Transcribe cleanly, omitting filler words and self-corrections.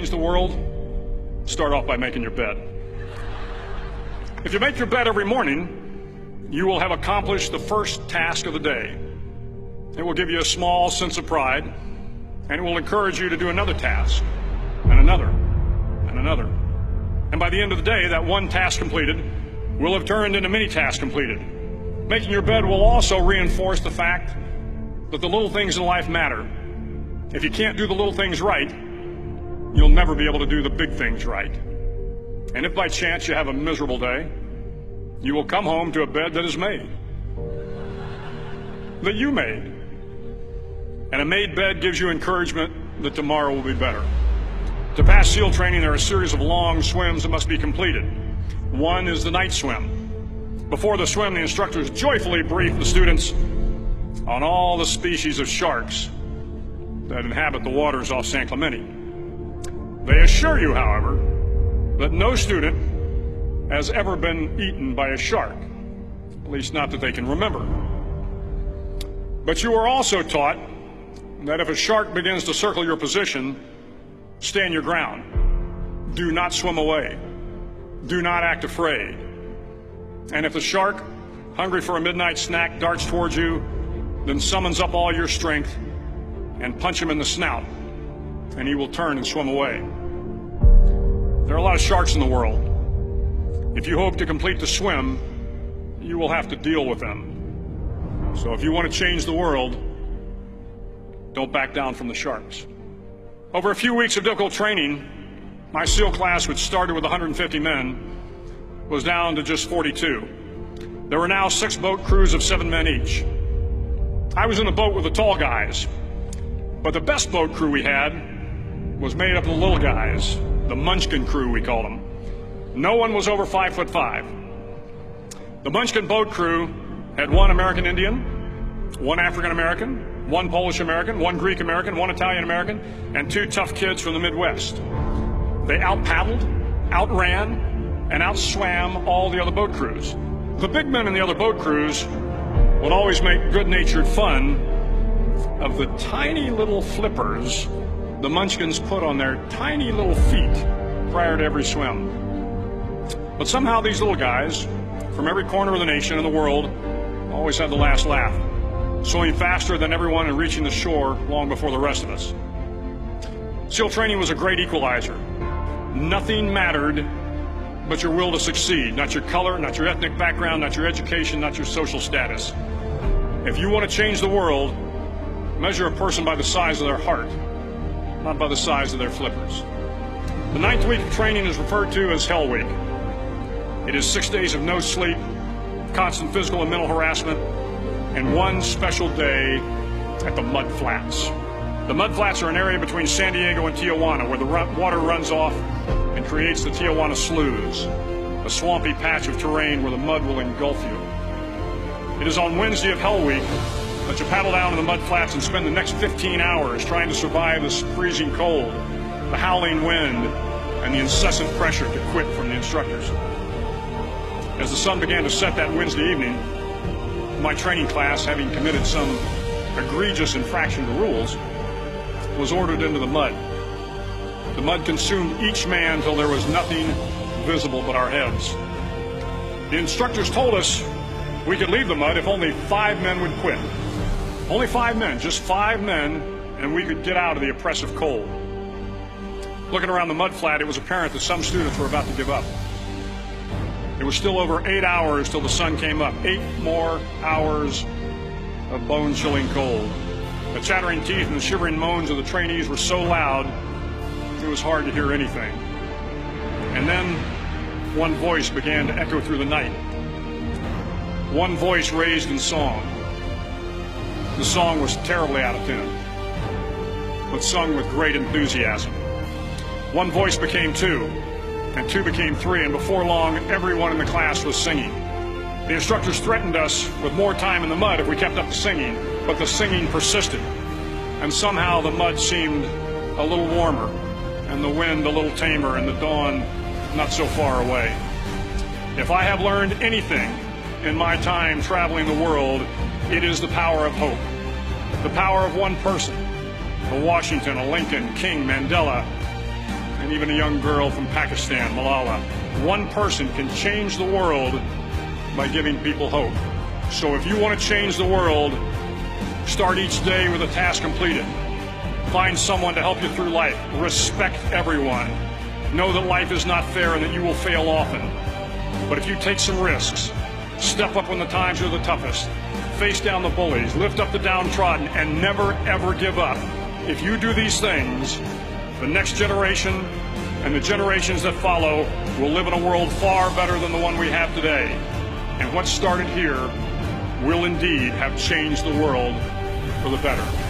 change the world, start off by making your bed. If you make your bed every morning, you will have accomplished the first task of the day. It will give you a small sense of pride, and it will encourage you to do another task, and another, and another. And by the end of the day, that one task completed will have turned into many tasks completed. Making your bed will also reinforce the fact that the little things in life matter. If you can't do the little things right, you'll never be able to do the big things right. And if by chance you have a miserable day, you will come home to a bed that is made, that you made. And a made bed gives you encouragement that tomorrow will be better. To pass SEAL training, there are a series of long swims that must be completed. One is the night swim. Before the swim, the instructors joyfully brief the students on all the species of sharks that inhabit the waters off San Clemente. They assure you, however, that no student has ever been eaten by a shark, at least not that they can remember. But you are also taught that if a shark begins to circle your position, stand your ground. Do not swim away. Do not act afraid. And if the shark, hungry for a midnight snack, darts towards you, then summons up all your strength and punch him in the snout, and he will turn and swim away. There are a lot of sharks in the world. If you hope to complete the swim, you will have to deal with them. So if you want to change the world, don't back down from the sharks. Over a few weeks of difficult training, my SEAL class, which started with 150 men, was down to just 42. There were now 6 boat crews of 7 men each. I was in the boat with the tall guys, but the best boat crew we had was made up of the little guys, the Munchkin crew, we called them. No one was over 5'5". The Munchkin boat crew had 1 American Indian, 1 African American, 1 Polish American, 1 Greek American, 1 Italian American, and 2 tough kids from the Midwest. They out-paddled, outran, and outswam all the other boat crews. The big men in the other boat crews would always make good-natured fun of the tiny little flippers the Munchkins put on their tiny little feet prior to every swim. But somehow these little guys from every corner of the nation and the world always had the last laugh, swimming faster than everyone and reaching the shore long before the rest of us. SEAL training was a great equalizer. Nothing mattered but your will to succeed, not your color, not your ethnic background, not your education, not your social status. If you want to change the world, measure a person by the size of their heart, not by the size of their flippers. The 9th week of training is referred to as Hell Week. It is 6 days of no sleep, constant physical and mental harassment, and 1 special day at the Mud Flats. The Mud Flats are an area between San Diego and Tijuana where the water runs off and creates the Tijuana Sloughs, a swampy patch of terrain where the mud will engulf you. It is on Wednesday of Hell Week that you paddle down to the Mud Flats and spend the next 15 hours trying to survive this freezing cold, the howling wind, and the incessant pressure to quit from the instructors. As the sun began to set that Wednesday evening, my training class, having committed some egregious infraction to rules, was ordered into the mud. The mud consumed each man till there was nothing visible but our heads. The instructors told us we could leave the mud if only 5 men would quit. Only 5 men, just 5 men, and we could get out of the oppressive cold. Looking around the mud flat, it was apparent that some students were about to give up. It was still over 8 hours till the sun came up. 8 more hours of bone-chilling cold. The chattering teeth and the shivering moans of the trainees were so loud, it was hard to hear anything. And then one voice began to echo through the night. One voice raised in song. The song was terribly out of tune, but sung with great enthusiasm. One voice became 2, and 2 became 3, and before long, everyone in the class was singing. The instructors threatened us with more time in the mud if we kept up the singing, but the singing persisted, and somehow the mud seemed a little warmer, and the wind a little tamer, and the dawn not so far away. If I have learned anything in my time traveling the world, it is the power of hope. The power of one person, a Washington, a Lincoln, King, Mandela, and even a young girl from Pakistan, Malala. One person can change the world by giving people hope. So if you want to change the world, start each day with a task completed. Find someone to help you through life. Respect everyone. Know that life is not fair and that you will fail often. But if you take some risks, step up when the times are the toughest, face down the bullies, lift up the downtrodden, and never ever give up. If you do these things, the next generation and the generations that follow will live in a world far better than the one we have today. And what started here will indeed have changed the world for the better.